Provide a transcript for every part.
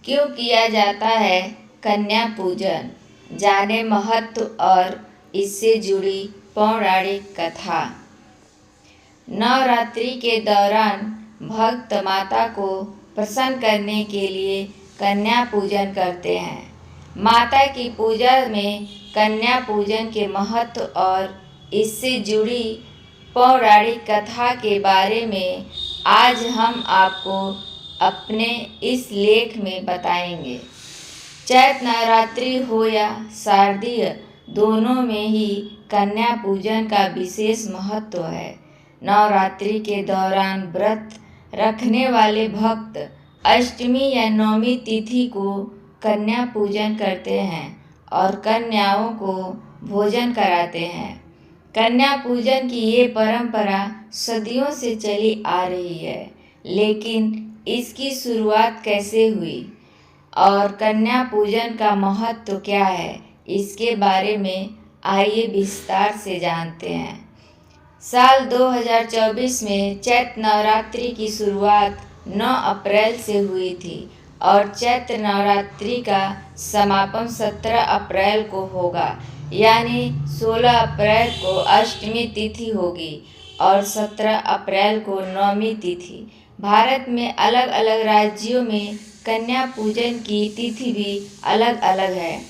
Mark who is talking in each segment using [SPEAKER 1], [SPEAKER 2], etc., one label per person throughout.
[SPEAKER 1] क्यों किया जाता है कन्या पूजन? जाने महत्व और इससे जुड़ी पौराणिक कथा। नवरात्रि के दौरान भक्त माता को प्रसन्न करने के लिए कन्या पूजन करते हैं। माता की पूजा में कन्या पूजन के महत्व और इससे जुड़ी पौराणिक कथा के बारे में आज हम आपको अपने इस लेख में बताएंगे। चैत्र नवरात्रि हो या शारदीय, दोनों में ही कन्या पूजन का विशेष महत्व है। नवरात्रि के दौरान व्रत रखने वाले भक्त अष्टमी या नवमी तिथि को कन्या पूजन करते हैं और कन्याओं को भोजन कराते हैं। कन्या पूजन की ये परंपरा सदियों से चली आ रही है, लेकिन इसकी शुरुआत कैसे हुई और कन्या पूजन का महत्व क्या है, इसके बारे में आइए विस्तार से जानते हैं। साल 2024 में चैत्र नवरात्रि की शुरुआत 9 अप्रैल से हुई थी और चैत्र नवरात्रि का समापन 17 अप्रैल को होगा, यानी 16 अप्रैल को अष्टमी तिथि होगी और 17 अप्रैल को नवमी तिथि। भारत में अलग अलग राज्यों में कन्या पूजन की तिथि भी अलग अलग है।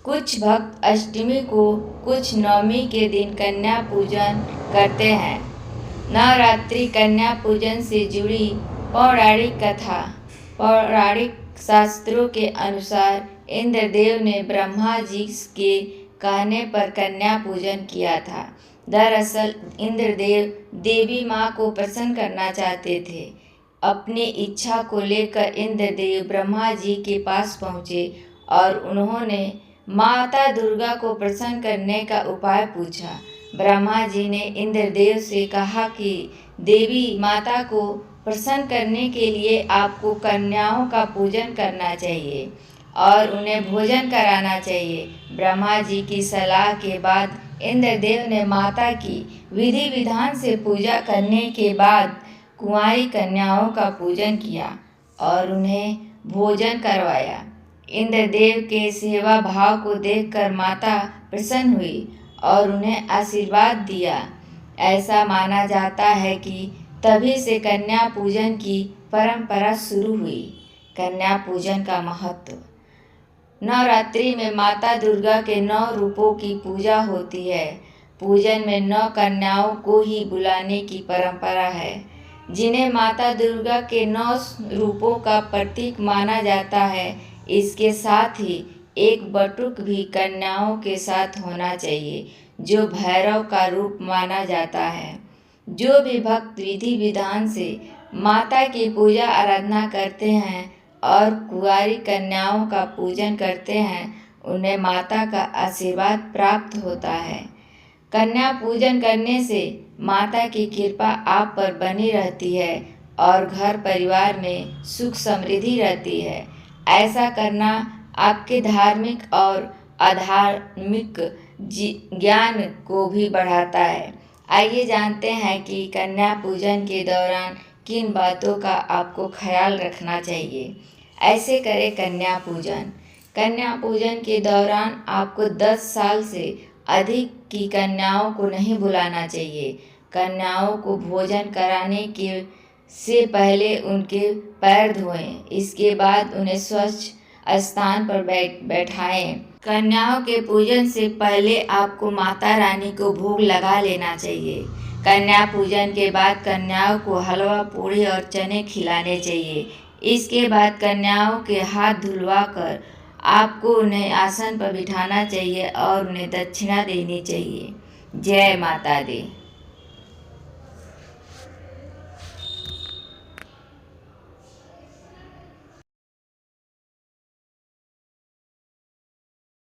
[SPEAKER 1] कुछ भक्त अष्टमी को, कुछ नवमी के दिन कन्या पूजन करते हैं। नवरात्रि कन्या पूजन से जुड़ी पौराणिक कथा। पौराणिक शास्त्रों के अनुसार इंद्रदेव ने ब्रह्मा जी के कहने पर कन्या पूजन किया था। दरअसल इंद्रदेव देवी माँ को प्रसन्न करना चाहते थे। अपनी इच्छा को लेकर इंद्रदेव ब्रह्मा जी के पास पहुँचे और उन्होंने माता दुर्गा को प्रसन्न करने का उपाय पूछा। ब्रह्मा जी ने इंद्रदेव से कहा कि देवी माता को प्रसन्न करने के लिए आपको कन्याओं का पूजन करना चाहिए और उन्हें भोजन कराना चाहिए। ब्रह्मा जी की सलाह के बाद इंद्रदेव ने माता की विधि विधान से पूजा करने के बाद कुंवारी कन्याओं का पूजन किया और उन्हें भोजन करवाया। इंद्रदेव के सेवा भाव को देखकर माता प्रसन्न हुई और उन्हें आशीर्वाद दिया। ऐसा माना जाता है कि तभी से कन्या पूजन की परंपरा शुरू हुई। कन्या पूजन का महत्व। नवरात्रि में माता दुर्गा के 9 रूपों की पूजा होती है। पूजन में 9 कन्याओं को ही बुलाने की परंपरा है, जिन्हें माता दुर्गा के 9 रूपों का प्रतीक माना जाता है। इसके साथ ही एक बटुक भी कन्याओं के साथ होना चाहिए, जो भैरव का रूप माना जाता है। जो भी भक्त विधि विधान से माता की पूजा आराधना करते हैं और कुंवारी कन्याओं का पूजन करते हैं, उन्हें माता का आशीर्वाद प्राप्त होता है। कन्या पूजन करने से माता की कृपा आप पर बनी रहती है और घर परिवार में सुख समृद्धि रहती है। ऐसा करना आपके धार्मिक और आध्यात्मिक ज्ञान को भी बढ़ाता है। आइए जानते हैं कि कन्या पूजन के दौरान किन बातों का आपको ख्याल रखना चाहिए। ऐसे करें कन्या पूजन। कन्या पूजन के दौरान आपको 10 साल से अधिक की कन्याओं को नहीं बुलाना चाहिए। कन्याओं को भोजन कराने के से पहले उनके पैर धोएं, इसके बाद उन्हें स्वच्छ स्थान पर बैठाएं। कन्याओं के पूजन से पहले आपको माता रानी को भोग लगा लेना चाहिए। कन्या पूजन के बाद कन्याओं को हलवा, पूड़ी और चने खिलाने चाहिए। इसके बाद कन्याओं के हाथ धुलवाकर आपको उन्हें आसन पर बिठाना चाहिए और उन्हें दक्षिणा देनी चाहिए। जय माता दी।